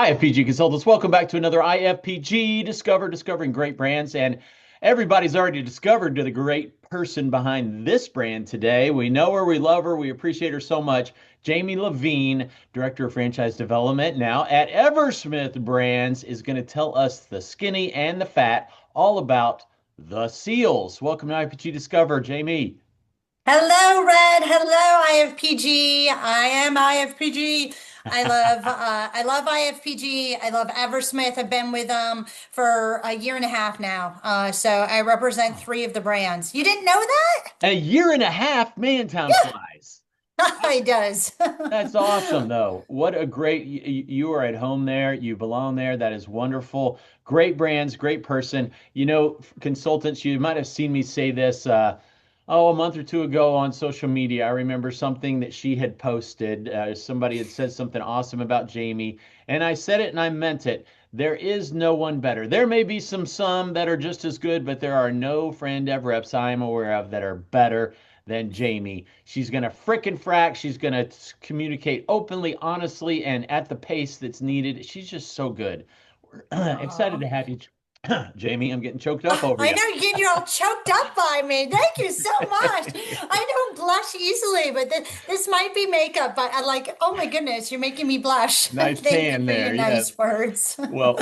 IFPG consultants, welcome back to another IFPG Discovering Great Brands. And everybody's already discovered the great person behind this brand today. We know her, we love her, we appreciate her so much. Jamie Lavigne, Director of Franchise Development now at EverSmith Brands, is going to tell us the skinny and the fat, all about the SEALs. Welcome to IFPG Discover, Jamie. Hello, Red. Hello, IFPG. I am IFPG. I love IFPG. I love Eversmith. I've been with them for a year and a half now. So I represent three of the brands. You didn't know that? A year and a half, man, time flies. Yeah, it does. That's awesome, though. What a great, you are at home there. You belong there. That is wonderful. Great brands, great person. Consultants, you might have seen me say this, a month or two ago on social media. I remember something that she had posted. Somebody had said something awesome about Jamie, and I said it and I meant it. There is no one better. There may be some that are just as good, but there are no friend ever reps I'm aware of that are better than Jamie. She's going to frickin' frack. She's going to communicate openly, honestly, and at the pace that's needed. She's just so good. We're excited Aw. to have you, Jamie. I'm getting choked up over I you. know you're all choked up by me. Thank you so much. I don't blush easily, but this might be makeup. But I like, oh my goodness, you're making me blush. Nice Thank you tan for your there. Yes. nice words. Well,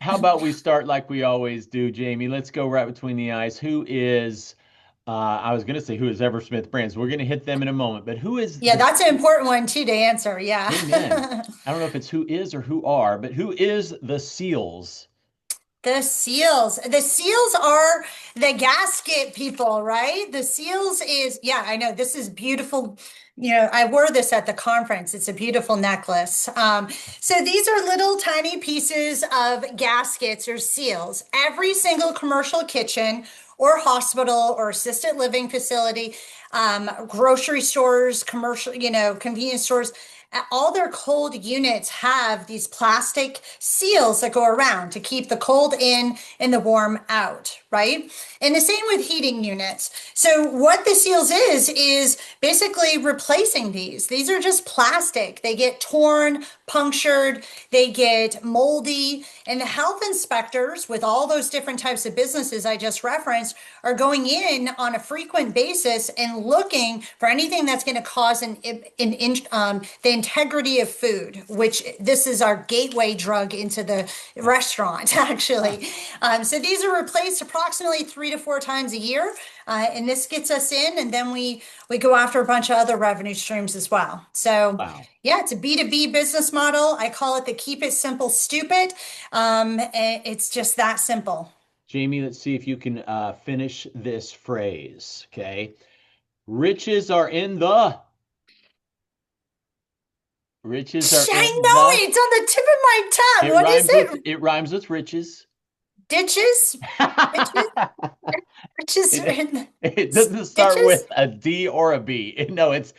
how about we start like we always do, Jamie? Let's go right between the eyes. I was going to say, who is Eversmith Brands? We're going to hit them in a moment, but who is Yeah, the that's an important one too to answer. Yeah. Amen? I don't know if it's who is or who are, but who is the SEALs? The seals. The seals are the gasket people, right? The seals is, yeah, I know this is beautiful. I wore this at the conference. It's a beautiful necklace. So these are little tiny pieces of gaskets or seals. Every single commercial kitchen or hospital or assisted living facility, grocery stores, commercial, convenience stores, all their cold units have these plastic seals that go around to keep the cold in and the warm out, right? And the same with heating units. So what the seals is basically replacing these. These are just plastic. They get torn, punctured, they get moldy, and the health inspectors with all those different types of businesses I just referenced are going in on a frequent basis and looking for anything that's going to cause the integrity of food, which this is our gateway drug into the restaurant, actually. So these are replaced approximately 3 to 4 times a year. And this gets us in, and then we go after a bunch of other revenue streams as well. So Wow. yeah, it's a B2B business model. I call it the keep it simple, stupid. It's just that simple. Jamie, let's see if you can finish this phrase. Okay. Riches are in the, riches are in I know the, it's on the tip of my tongue. What is it? it rhymes with riches. Ditches? Ditches? Ditches? It, it doesn't start with Ditches? a D or a B. No, it's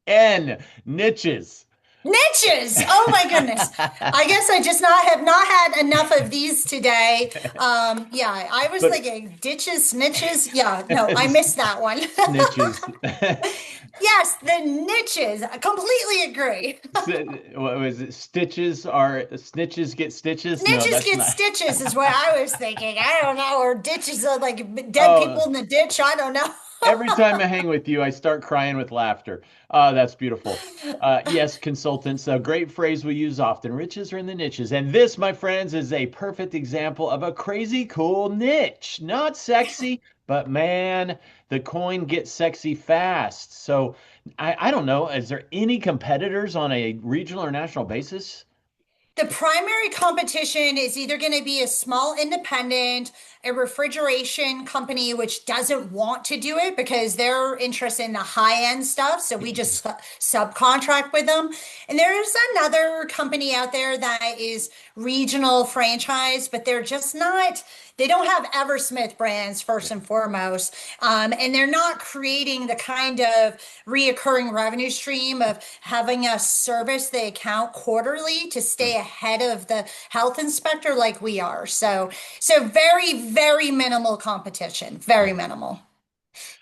N, niches. Niches. Oh my goodness. I guess I just not have not had enough of these today. Yeah, I was But thinking ditches, snitches. Yeah, no, I missed that one. snitches. Yes, the niches. I completely agree. What was it? Stitches are snitches get stitches? No, Snitches that's get not. stitches is what I was thinking. I don't know, or ditches are like dead Oh, people in the ditch. I don't know. every time I hang with you, I start crying with laughter. That's beautiful. Yes, consultants, a great phrase we use often. Riches are in the niches. And this, my friends, is a perfect example of a crazy cool niche. Not sexy, but man, the coin gets sexy fast. So I don't know. Is there any competitors on a regional or national basis? The primary competition is either going to be a small independent, a refrigeration company, which doesn't want to do it because they're interested in the high end stuff. So we just subcontract with them. And there's another company out there that is regional franchise, but they're just not, they don't have EverSmith brands first and foremost. And they're not creating the kind of reoccurring revenue stream of having us service the account quarterly to stay ahead of the health inspector like we are. So very, very minimal competition, very minimal.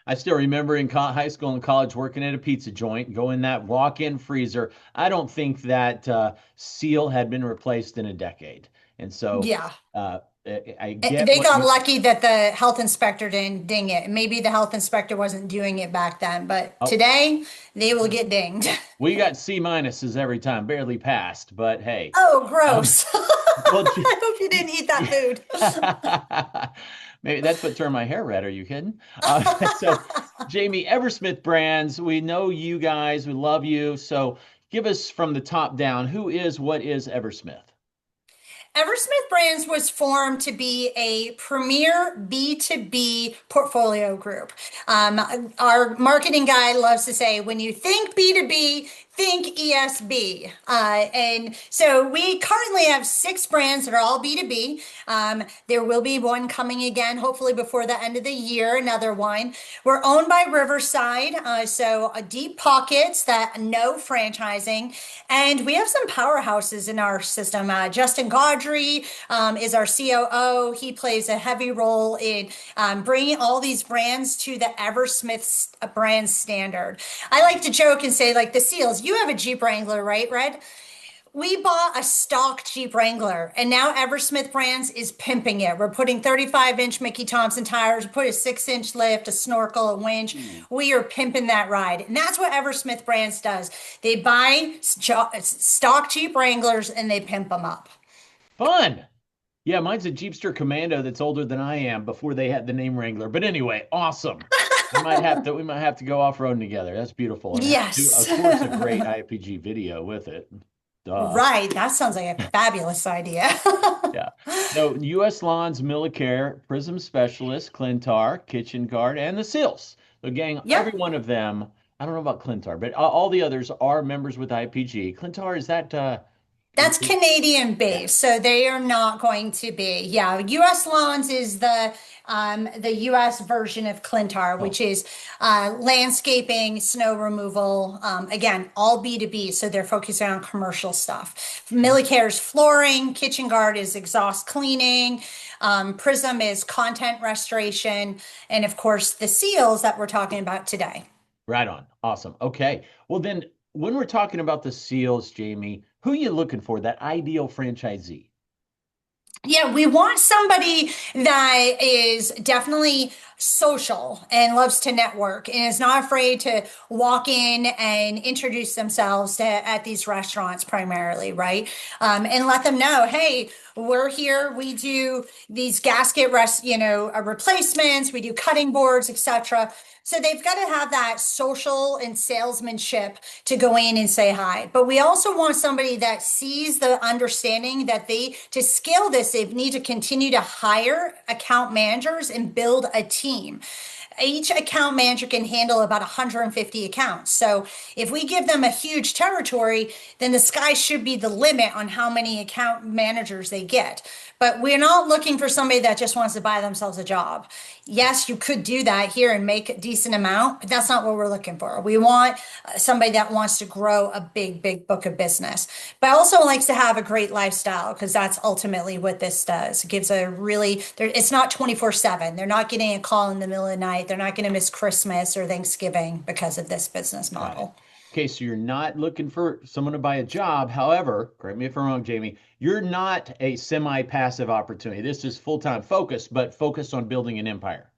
I still remember in high school and college working at a pizza joint, go in that walk-in freezer. I don't think that seal had been replaced in a decade. And so Yeah. I get They what got you, lucky that the health inspector didn't ding it. Maybe the health inspector wasn't doing it back then, but oh, today they will get dinged. we got C minuses every time, barely passed, but hey. Oh, Um, gross. well, I hope you didn't eat that food. yeah. Maybe that's what turned my hair red. Are you kidding? So, Jamie, EverSmith Brands, we know you guys, we love you. So, give us from the top down, what is EverSmith? EverSmith Brands was formed to be a premier B2B portfolio group. Our marketing guy loves to say, when you think B2B, think ESB. And so we currently have 6 brands that are all B2B. There will be one coming again, hopefully before the end of the year, another one. We're owned by Riverside, so deep pockets that know franchising. And we have some powerhouses in our system. Justin Gaudry is our COO. He plays a heavy role in bringing all these brands to the EverSmith brand standard. I like to joke and say, like the SEALs, you have a Jeep Wrangler, right, Red? We bought a stock Jeep Wrangler, and now EverSmith Brands is pimping it. We're putting 35-inch Mickey Thompson tires, we put a 6-inch lift, a snorkel, a winch. Ooh, We are pimping that ride. And that's what EverSmith Brands does. They buy stock Jeep Wranglers and they pimp them up. fun. Yeah, mine's a Jeepster Commando that's older than I am before they had the name Wrangler. But anyway, awesome. We might have to go off-roading together. That's beautiful. And have to, Yes. of course, a great IFPG video with it. Duh. Right. That sounds like a fabulous idea. Yeah. So U.S. Lawns, Millicare, Prism Specialist, Clintar, Kitchen Guard, and the SEALs. So gang, every Yep. one of them, I don't know about Clintar, but all the others are members with IPG. Clintar, is that That's Canadian yeah. based, so they are not going to be. Yeah, U.S. Lawns is the U.S. version of Clintar, Oh, which is landscaping, snow removal. Again, all B2B, so they're focusing on commercial stuff. Millicare's flooring, Kitchen Guard is exhaust cleaning, Prism is content restoration, and of course the seals that we're talking about today. right on. Awesome. Okay. Well, then when we're talking about the SEALs, Jamie, who are you looking for? That ideal franchisee. Yeah, we want somebody that is definitely social and loves to network and is not afraid to walk in and introduce themselves at these restaurants primarily, right? And let them know, hey, we're here. We do these replacements. We do cutting boards, etc. So they've got to have that social and salesmanship to go in and say hi. But we also want somebody that sees the understanding that to scale this, they need to continue to hire account managers and build a team. Each account manager can handle about 150 accounts. So if we give them a huge territory, then the sky should be the limit on how many account managers they get. But we're not looking for somebody that just wants to buy themselves a job. Yes, you could do that here and make a decent amount, but that's not what we're looking for. We want somebody that wants to grow a big, big book of business, but also likes to have a great lifestyle because that's ultimately what this does. It gives it's not 24/7. They're not getting a call in the middle of the night. They're not going to miss Christmas or Thanksgiving because of this business Got it. model. Okay, so you're not looking for someone to buy a job. However, correct me if I'm wrong, Jamie, you're not a semi-passive opportunity. This is full-time focus, but focused on building an empire.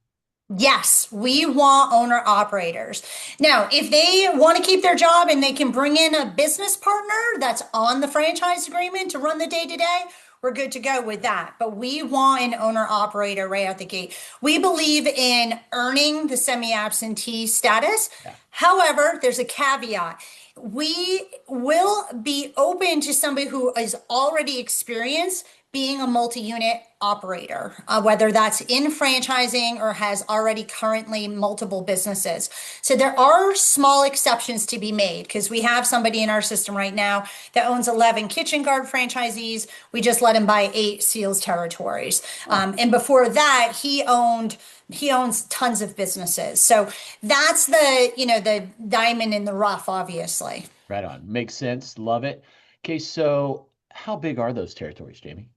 Yes, we want owner operators. Now, if they want to keep their job and they can bring in a business partner that's on the franchise agreement to run the day to day, we're good to go with that. But we want an owner operator right out the gate. We believe in earning the semi absentee status. Yeah. However, there's a caveat. We will be open to somebody who is already experienced being a multi-unit operator, whether that's in franchising or has already currently multiple businesses. So there are small exceptions to be made because we have somebody in our system right now that owns 11 Kitchen Guard franchisees. We just let him buy 8 Seals territories. Oh, And before that, he owns tons of businesses. So that's the diamond in the rough, obviously. right on. Makes sense. Love it. Okay, so how big are those territories, Jamie?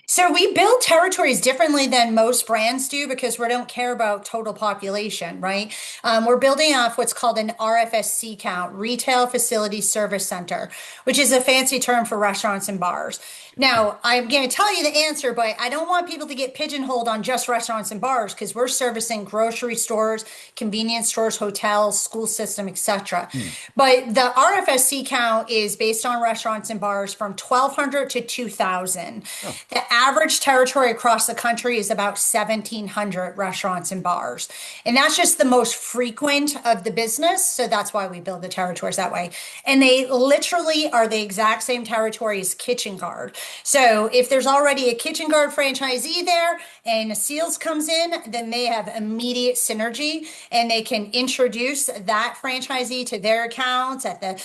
So we build territories differently than most brands do because we don't care about total population, right? We're building off what's called an RFSC count, Retail Facility Service Center, which is a fancy term for restaurants and bars. Now, I'm going to tell you the answer, but I don't want people to get pigeonholed on just restaurants and bars because we're servicing grocery stores, convenience stores, hotels, school system, etc. Hmm. But the RFSC count is based on restaurants and bars from 1,200 to 2,000. Oh, The average territory across the country is about 1,700 restaurants and bars. And that's just the most frequent of the business. So that's why we build the territories that way. And they literally are the exact same territory as Kitchen Guard. So if there's already a Kitchen Guard franchisee there and a Seals comes in, then they have immediate synergy and they can introduce that franchisee to their accounts at the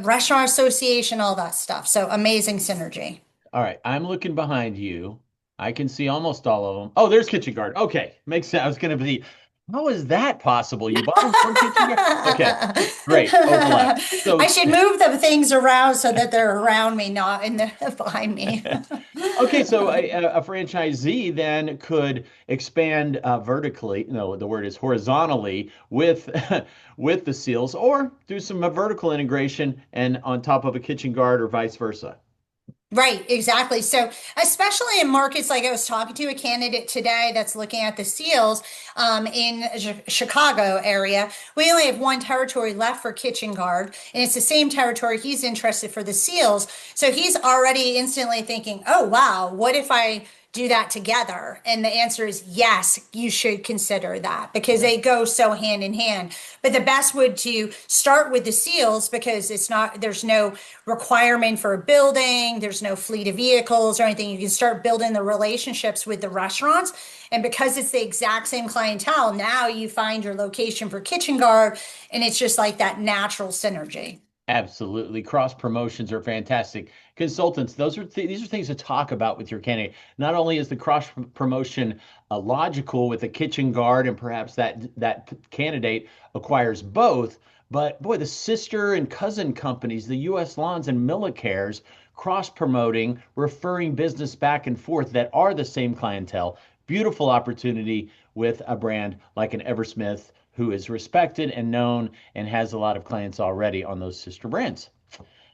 restaurant association, all that stuff. So amazing synergy. all right. I'm looking behind you. I can see almost all of them. Oh, there's Kitchen Guard. Okay, makes sense. I was going to be, how is that possible? You bought them from Kitchen Guard? Okay, great overlap. I So, should move the things around so that they're around me, not in the behind me. okay, so a franchisee then could expand vertically. No, the word is horizontally with with the seals, or do some vertical integration and on top of a Kitchen Guard or vice versa. Right, exactly. So, especially in markets like I was talking to a candidate today that's looking at the seals in Chicago area, we only have one territory left for Kitchen Guard, and it's the same territory he's interested for the seals. So he's already instantly thinking, "Oh, wow, what if I do that together?" And the answer is yes, you should consider that because Okay. they go so hand in hand. But the best would to start with the seals because it's not, there's no requirement for a building, there's no fleet of vehicles or anything. You can start building the relationships with the restaurants. And because it's the exact same clientele, now you find your location for Kitchen Guard and it's just like that natural synergy. Absolutely. Cross promotions are fantastic. Consultants, these are things to talk about with your candidate. Not only is the cross promotion logical with a Kitchen Guard and perhaps that candidate acquires both, but boy, the sister and cousin companies, the US Lawns and Millicares, cross promoting, referring business back and forth that are the same clientele. Beautiful opportunity with a brand like an EverSmith who is respected and known and has a lot of clients already on those sister brands.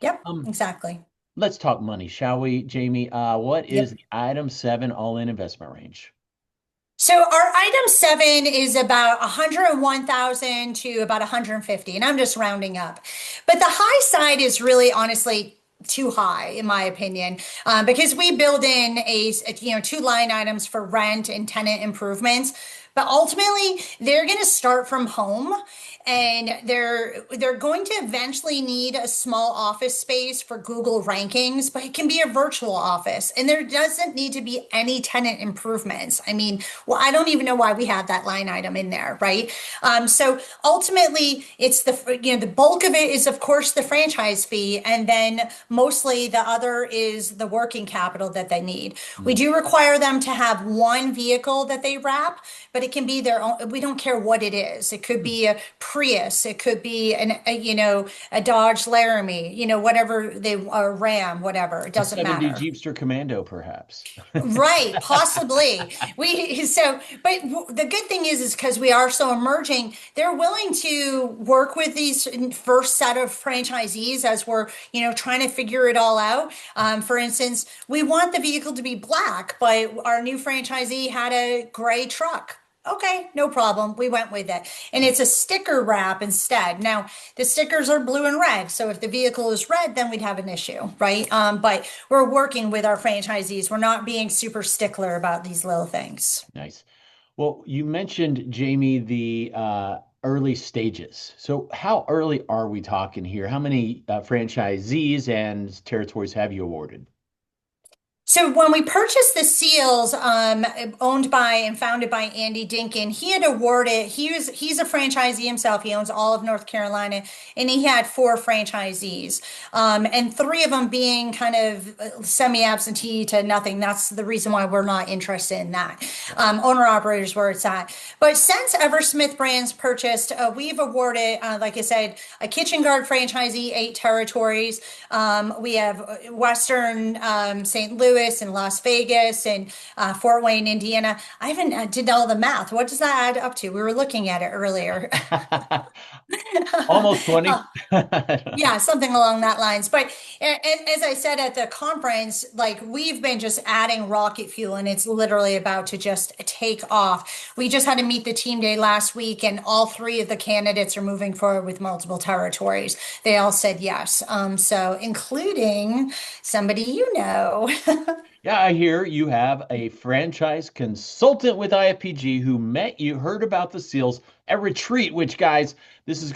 Yep, Um, exactly. let's talk money, shall we, Jamie? What is Yep. the item seven all-in investment range? So our item seven is about 101,000 to about 150, and I'm just rounding up. But the high side is really honestly too high, in my opinion, because we build in two line items for rent and tenant improvements. But ultimately, they're going to start from home and they're going to eventually need a small office space for Google rankings, but it can be a virtual office and there doesn't need to be any tenant improvements. I mean, well, I don't even know why we have that line item in there, right? So ultimately, it's the bulk of it is of course the franchise fee, and then mostly the other is the working capital that they need. We Mm. do require them to have one vehicle that they wrap, but it can be their own. We don't care what it is. It could be a Prius. It could be a Dodge Laramie. Whatever they a Ram, whatever. It A doesn't 70 matter. Jeepster Commando, perhaps. Right, possibly. But the good thing is because we are so emerging, they're willing to work with these first set of franchisees as we're, trying to figure it all out. For instance, we want the vehicle to be black, but our new franchisee had a gray truck. Okay, no problem. We went with it. And it's a sticker wrap instead. Now, the stickers are blue and red. So if the vehicle is red, then we'd have an issue, right? But we're working with our franchisees. We're not being super stickler about these little things. Nice. Well, you mentioned, Jamie, the early stages. So, how early are we talking here? How many franchisees and territories have you awarded? So when we purchased the seals, owned by and founded by Andy Dinkin, he had awarded. He's a franchisee himself. He owns all of North Carolina, and he had four franchisees, and three of them being kind of semi-absentee to nothing. That's the reason why we're not interested in that. Owner operators where it's at. But since EverSmith Brands purchased, we've awarded, like I said, a Kitchen Guard franchisee 8 territories. We have Western St. Louis. Louis and Las Vegas and Fort Wayne, Indiana. I haven't did all the math. What does that add up to? We were looking at it earlier. Almost 20. Yeah, something along that lines. But as I said at the conference, like we've been just adding rocket fuel and it's literally about to just take off. We just had to meet the team day last week and all three of the candidates are moving forward with multiple territories. They all said yes. So including somebody you know. Yeah, I hear you have a franchise consultant with IFPG who met you, heard about the seals at retreat, which guys, this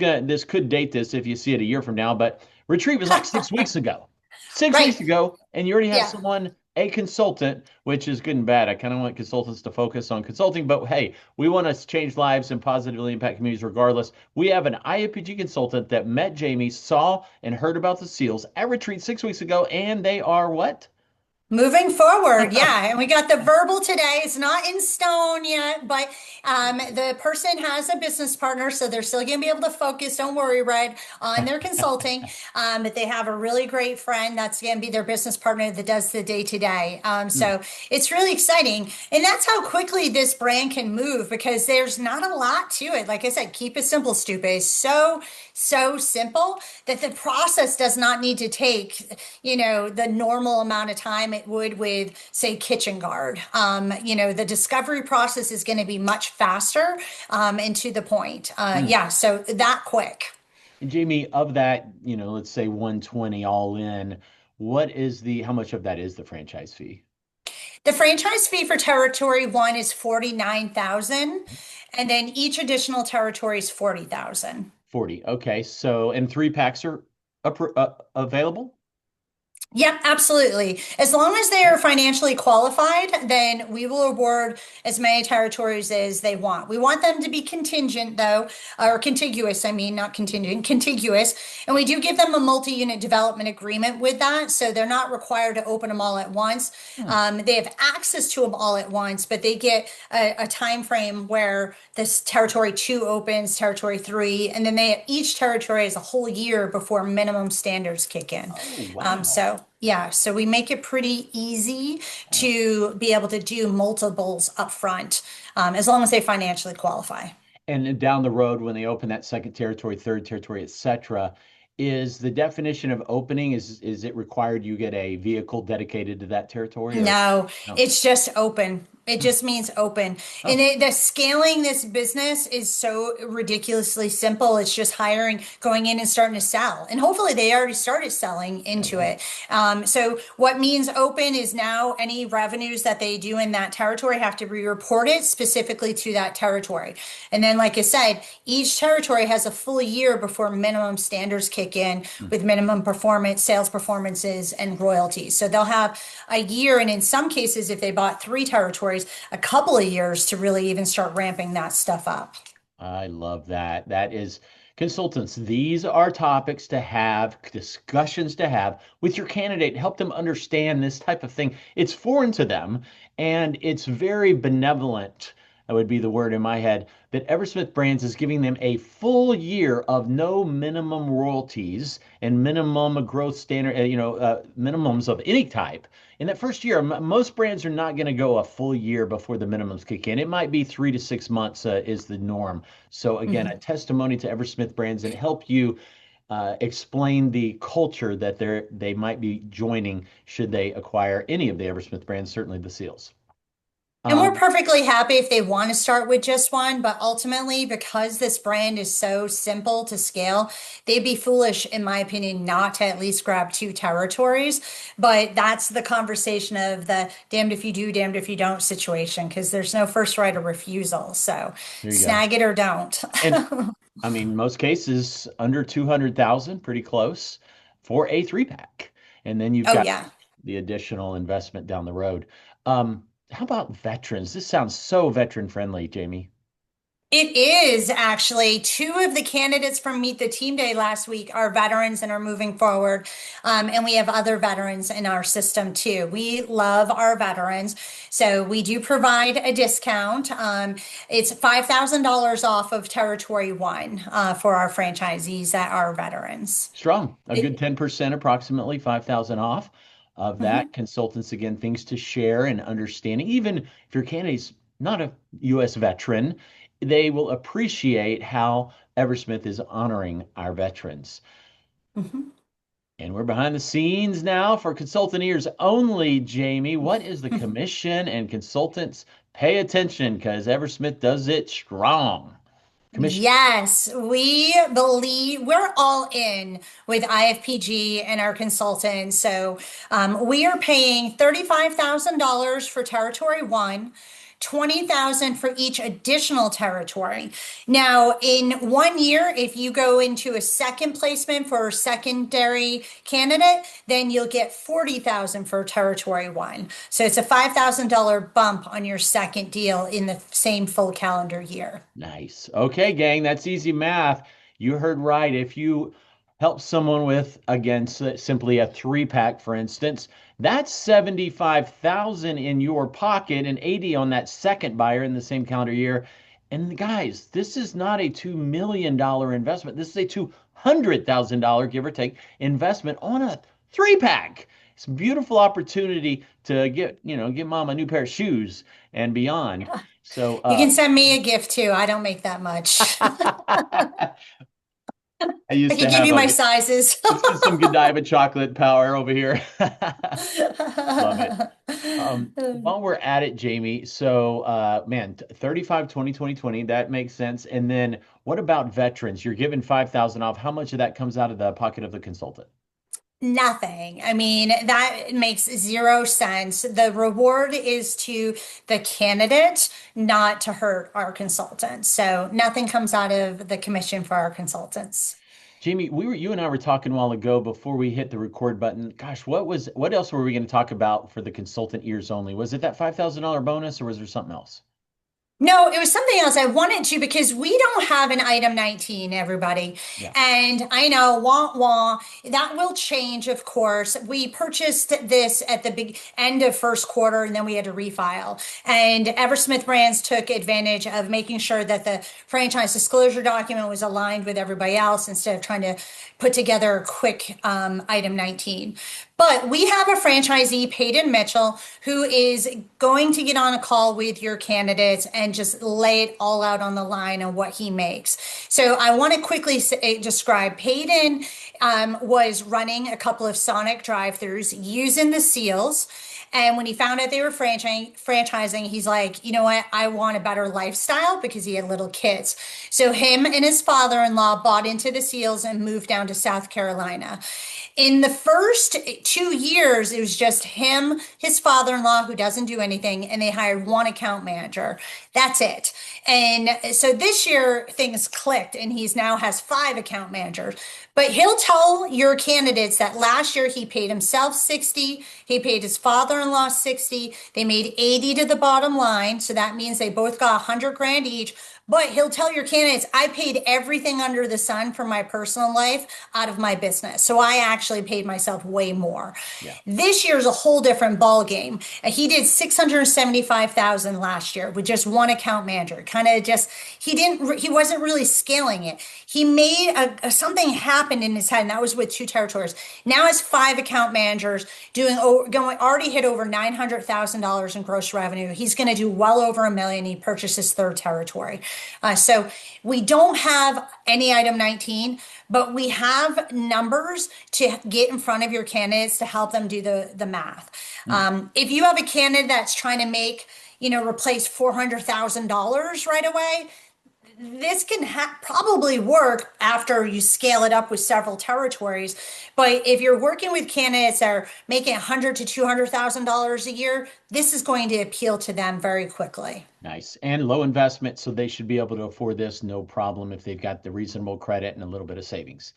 could date this if you see it a year from now, but retreat was like 6 weeks ago. 6 weeks Right. ago, and you already have Yeah. someone, a consultant, which is good and bad. I kind of want consultants to focus on consulting, but hey, we want to change lives and positively impact communities regardless. We have an IFPG consultant that met Jamie, saw and heard about the seals at retreat 6 weeks ago, and they are what? Moving forward, yeah, and we got the verbal today. It's not in stone yet, but the person has a business partner, so they're still going to be able to focus. Don't worry, Red, on their consulting. But they have a really great friend that's going to be their business partner that does the day to day. Hmm. So it's really exciting, and that's how quickly this brand can move because there's not a lot to it. Like I said, keep it simple, stupid. It's so simple that the process does not need to take, the normal amount of time it would with, say, Kitchen Guard. The discovery process is going to be much faster and to the point. Hmm. Yeah, so that quick. And Jamie, of that, let's say 120 all in, how much of that is the franchise fee? The franchise fee for territory one is 49,000, and then each additional territory is 40,000. 40. Okay. So, and three packs are available? Yep, absolutely. As long as they are financially qualified, then we will award as many territories as they want. We want them to be contingent, though, or contiguous, I mean, not contingent, contiguous. And we do give them a multi-unit development agreement with that. So they're not required to open them all at once. Hmm. They have access to them all at once, but they get a time frame where this territory two opens, territory three, and then each territory has a whole year before minimum standards kick in. Oh, wow. So we make it pretty easy to be able to do multiples up front, as long as they financially qualify. And then down the road, when they open that second territory, third territory, etc., is the definition of opening, is it required you get a vehicle dedicated to that territory or No, no? it's just open. It Hmm. just means open. And Oh, the scaling this business is so ridiculously simple. It's just hiring, going in and starting to sell. And hopefully they already started selling yeah, into yeah. it. So what means open is now any revenues that they do in that territory have to be reported specifically to that territory. And then, like I said, each territory has a full year before minimum standards kick in Hmm. with minimum performance, sales performances, and royalties. So they'll have a year, and in some cases, if they bought three territories, a couple of years to really even start ramping that stuff up. I love that. That is consultants. These are topics to have, discussions to have with your candidate, help them understand this type of thing. It's foreign to them and it's very benevolent. That would be the word in my head that EverSmith Brands is giving them a full year of no minimum royalties and minimum growth standard, minimums of any type. In that first year, most brands are not going to go a full year before the minimums kick in. It might be 3 to 6 months is the norm. So again, a Mhm. testimony to EverSmith Brands and help you explain the culture that they might be joining should they acquire any of the EverSmith brands, certainly the Seals. And we're Um, perfectly happy if they want to start with just one, but ultimately, because this brand is so simple to scale, they'd be foolish, in my opinion, not to at least grab two territories. But that's the conversation of the damned if you do, damned if you don't situation, because there's no first right of refusal. So there you go. snag it or don't. And I mean, most cases under 200,000, pretty close for a three pack. And then you've Oh, got yeah. the additional investment down the road. How about veterans? This sounds so veteran friendly, Jamie. It is actually two of the candidates from Meet the Team Day last week are veterans and are moving forward. And we have other veterans in our system too. We love our veterans. So we do provide a discount. It's $5,000 off of Territory One for our franchisees that are veterans. Strong. A good It- 10% approximately, 5,000 off. of Mhm. that. Consultants, again, things to share and understanding. Even if your candidate's not a U.S. veteran, they will appreciate how EverSmith is honoring our veterans. Mhm. And we're behind the scenes now for consultant ears only, Jamie. What is the commission? And consultants, pay attention because EverSmith does it strong. Commission. Yes, we believe we're all in with IFPG and our consultants. So we are paying $35,000 for territory one, 20,000 for each additional territory. Now, in 1 year, if you go into a second placement for a secondary candidate, then you'll get 40,000 for territory one. So it's a $5,000 bump on your second deal in the same full calendar year. Nice. Okay, gang, that's easy math. You heard right. If you help someone with, again, simply a three-pack, for instance, that's 75,000 in your pocket and 80 on that second buyer in the same calendar year. And guys, this is not a $2 million investment. This is a $200,000, give or take, investment on a three-pack. It's a beautiful opportunity to get mom a new pair of shoes and beyond. So, You can send me a gift too. I don't make that much. I I used to can give have you my sizes. this is some Godiva chocolate power over here. Love it. While we're at it, Jamie, so man, 35, 20, 20, 20, that makes sense. And then what about veterans? You're given 5,000 off. How much of that comes out of the pocket of the consultant? Nothing. I mean, that makes zero sense. The reward is to the candidate, not to hurt our consultants. So nothing comes out of the commission for our consultants. Jamie, you and I were talking a while ago before we hit the record button. Gosh, what else were we going to talk about for the consultant ears only? Was it that $5,000 bonus or was there something else? No, it was something else I wanted to because we don't have an item 19, everybody. Yeah. And I know, wah, wah, that will change, of course. We purchased this at the big end of first quarter and then we had to refile. And EverSmith Brands took advantage of making sure that the franchise disclosure document was aligned with everybody else instead of trying to put together a quick item 19. But we have a franchisee, Peyton Mitchell, who is going to get on a call with your candidates and just lay it all out on the line on what he makes. So I want to quickly describe Peyton was running a couple of Sonic drive-throughs using the SEALs. And when he found out they were franchising, he's like, you know what? I want a better lifestyle because he had little kids. So him and his father-in-law bought into the SEALs and moved down to South Carolina. In the first 2 years, it was just him, his father-in-law, who doesn't do anything, and they hired one account manager. That's it. And so this year things clicked, and he's now has five account managers. But he'll tell your candidates that last year he paid himself 60, he paid his father-in-law 60, they made 80 to the bottom line. So that means they both got 100 grand each. But he'll tell your candidates, I paid everything under the sun for my personal life out of my business. So I actually paid myself way more. Yeah. This year's a whole different ball game. He did 675,000 last year with just one account manager. Kind of just he wasn't really scaling it. He made something happen in his head, and that was with two territories. Now has five account managers going already hit over $900,000 in gross revenue. He's going to do well over $1 million. He purchased his third territory. So we don't have any item 19, but we have numbers to get in front of your candidates to help them do the math. Mm. If you have a candidate that's trying to make, replace $400,000 right away, this can probably work after you scale it up with several territories. But if you're working with candidates that are making $100,000 to $200,000 a year, this is going to appeal to them very quickly. Nice. And low investment, so they should be able to afford this no problem if they've got the reasonable credit and a little bit of savings.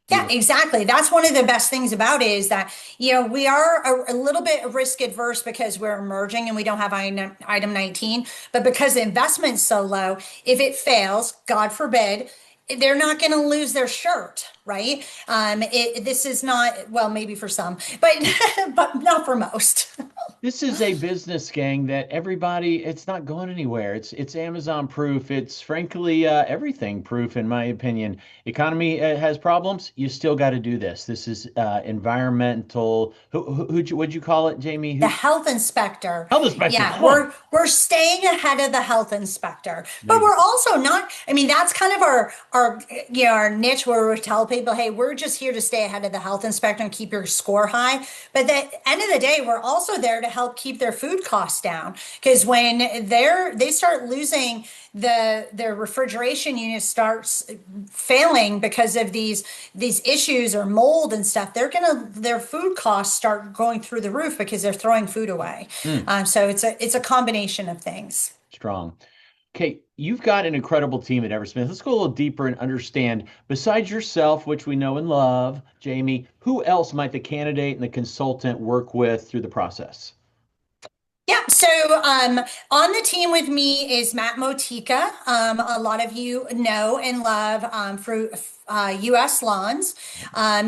Yeah, Beautiful. exactly. That's one of the best things about it is that, we are a little bit risk adverse because we're emerging and we don't have item 19. But because the investment's so low, if it fails, God forbid, they're not going to lose their shirt, right? This is not, well, maybe for some, but but not for most. This is a business, gang, that everybody, it's not going anywhere. It's Amazon proof. It's frankly everything proof, in my opinion. Economy has problems. You still got to do this. This is environmental. What'd you call it, Jamie? The Who? health inspector. Health inspector. Yeah, Come on. we're staying ahead of the health inspector. There But you we're also not, I mean, that's kind of our you know, our niche where we tell people, hey, we're just here to stay ahead of the health inspector and keep your score high. But at the end of the day, we're also there to help keep their food costs down. Because when they start losing their refrigeration unit starts failing because of these issues or mold and stuff, their food costs start going through the roof because they're throwing food away. go. So it's a combination of things. Strong. Okay, you've got an incredible team at EverSmith. Let's go a little deeper and understand, besides yourself, which we know and love, Jamie, who else might the candidate and the consultant work with through the process? Yeah, so on the team with me is Matt Motika. A lot of you know and love for US Lawns.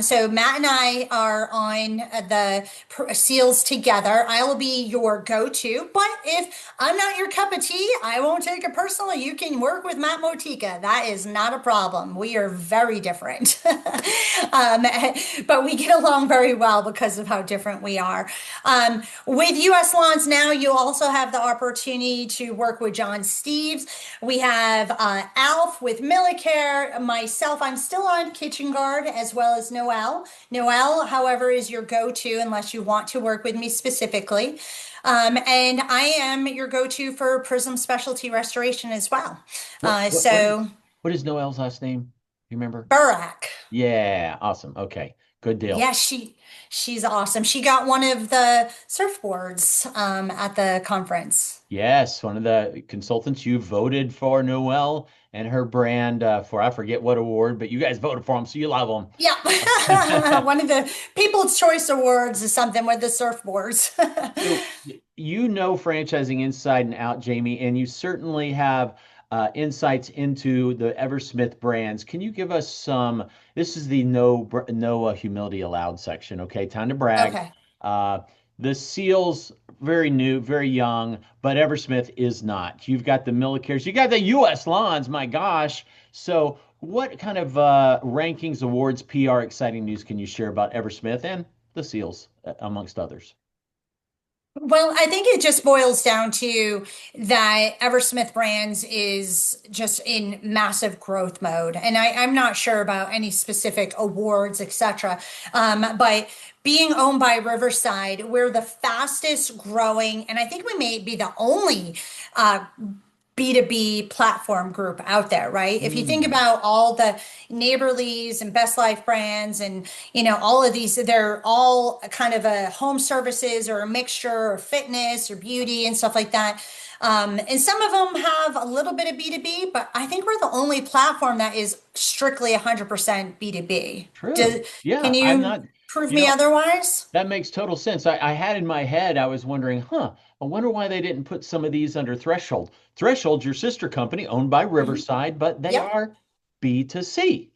So Matt and I are on the SEALs together. I will be your go-to, but if I'm not your cup of tea, I won't take it personally. You can work with Matt Motika. That is not a problem. We are very different, um, but we get along very well because of how different we are. With US Lawns now, you also have the opportunity to work with John Steves. We have Alf with Millicare, myself. I'm still on Kitchen Guard as well as Noel. Noel, however, is your go-to unless you want to work with me specifically. And I am your go-to for Prism Specialty Restoration as well. What Uh, what what is so what is Noel's last name? You remember? Burak. Yeah, awesome. Okay, good deal. Yeah, she's awesome. She got one of the surfboards at the conference. Yes, one of the consultants you voted for Noel and her brand for I forget what award, but you guys voted for them, so you love Yeah, them. one of the People's Choice Awards is something with the surfboards. So you know franchising inside and out, Jamie, and you certainly have insights into the EverSmith brands. Can you give us some? This is the no humility allowed section. Okay, time to brag. Okay. Uh, the Seals, very new, very young, but EverSmith is not. You've got the Millicares, you got the U.S. Lawns. My gosh! So, what kind of rankings, awards, PR, exciting news can you share about EverSmith and the Seals, amongst others? Well, I think it just boils down to that EverSmith Brands is just in massive growth mode. And I'm not sure about any specific awards, etc. But being owned by Riverside, we're the fastest growing, and I think we may be the only B2B platform group out there, right? If you think Mm, about all the Neighborlies and Best Life brands and, you know, all of these, they're all kind of a home services or a mixture or fitness or beauty and stuff like that. And some of them have a little bit of B2B, but I think we're the only platform that is strictly 100% B2B. true. Can Yeah, I'm you not, prove you me know, otherwise? that makes total sense. I had in my head, I was wondering, I wonder why they didn't put some of these under Threshold. Threshold's your sister company owned by Mhm. Riverside, but they Yep. are B2C,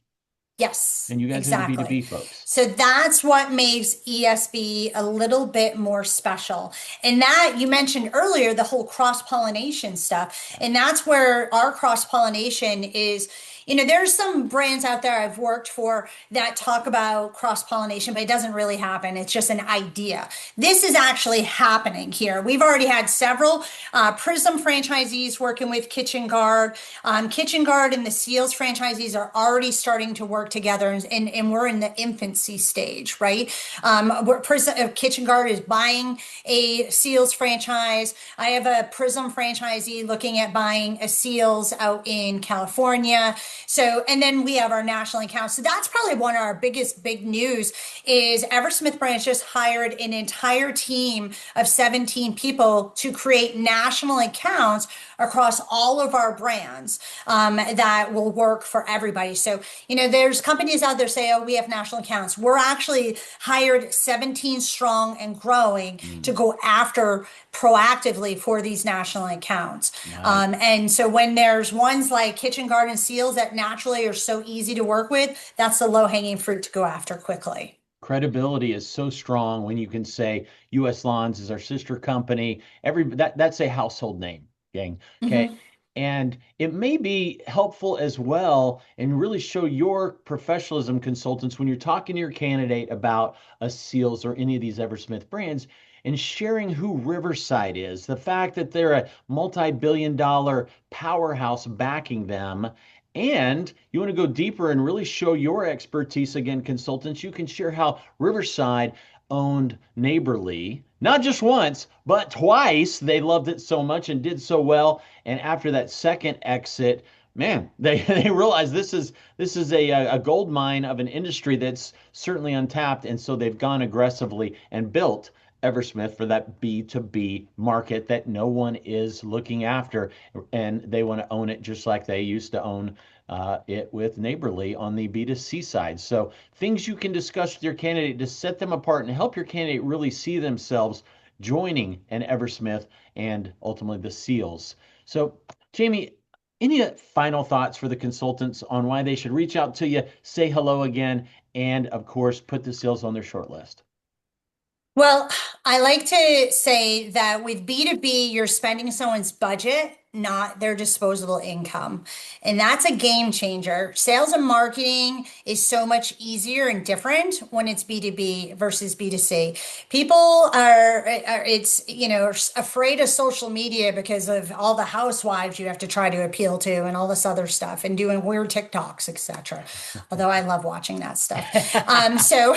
Yes, and you guys are the exactly. B2B folks. So that's what makes ESB a little bit more special. And that you mentioned earlier, the whole cross-pollination stuff. And that's where our cross-pollination is. You know, there's some brands out there I've worked for that talk about cross-pollination, but it doesn't really happen. It's just an idea. This is actually happening here. We've already had several Prism franchisees working with Kitchen Guard. Kitchen Guard and the Seals franchisees are already starting to work together, and we're in the infancy stage, right? Kitchen Guard is buying a Seals franchise. I have a Prism franchisee looking at buying a Seals out in California. So, and then we have our national accounts. So that's probably one of our biggest big news is EverSmith Brands just hired an entire team of 17 people to create national accounts across all of our brands that will work for everybody. So, you know, there's companies out there say, oh, we have national accounts. We're actually hired 17 strong and growing to Mm, go after proactively for these national accounts. nice. And so when there's ones like Kitchen Garden Seals that naturally are so easy to work with, that's the low hanging fruit to go after quickly. Credibility is so strong when you can say US Lawns is our sister company. That's a household name, gang. Okay. Hmm. And it may be helpful as well and really show your professionalism, consultants, when you're talking to your candidate about a Seals or any of these EverSmith brands and sharing who Riverside is, the fact that they're a multi-billion-dollar powerhouse backing them. And you want to go deeper and really show your expertise again, consultants. You can share how Riverside owned Neighborly, not just once, but twice. They loved it so much and did so well. And after that second exit, man, they realized this is a gold mine of an industry that's certainly untapped. And so they've gone aggressively and built EverSmith for that B2B market that no one is looking after. And they want to own it just like they used to own it with Neighborly on the B2C side. So things you can discuss with your candidate to set them apart and help your candidate really see themselves joining an EverSmith and ultimately the SEALs. So, Jamie, any final thoughts for the consultants on why they should reach out to you, say hello again, and of course, put the SEALs on their short list? Well, I like to say that with B2B, you're spending someone's budget, not their disposable income. And that's a game changer. Sales and marketing is so much easier and different when it's B2B versus B2C. People it's, afraid of social media because of all the housewives you have to try to appeal to and all this other stuff and doing weird TikToks, etc. Although I love watching that stuff. So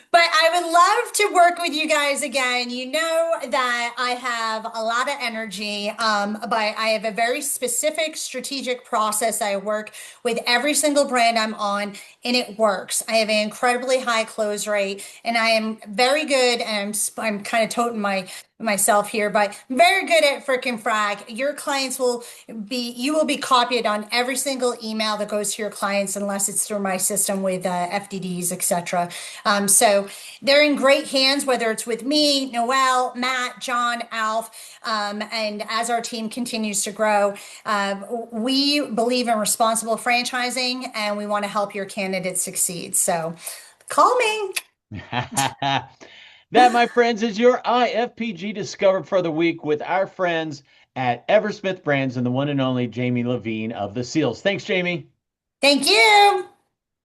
But I would love to work with you guys again. You know that I have a lot of energy, but I have a very specific strategic process. I work with every single brand I'm on, and it works. I have an incredibly high close rate, and I am very good. And I'm kind of toting myself here, but very good at frickin' frag. Your clients you will be copied on every single email that goes to your clients unless it's through my system with FDDs, etc. So they're in great hands, whether it's with me, Noel, Matt, John, Alf, and as our team continues to grow, we believe in responsible franchising and we want to help your candidates succeed. So call me. That, my friends, is your IFPG Discovered for the week with our friends at EverSmith Brands and the one and only Jamie Lavigne of the SEALs. Thanks, Jamie. Thank you.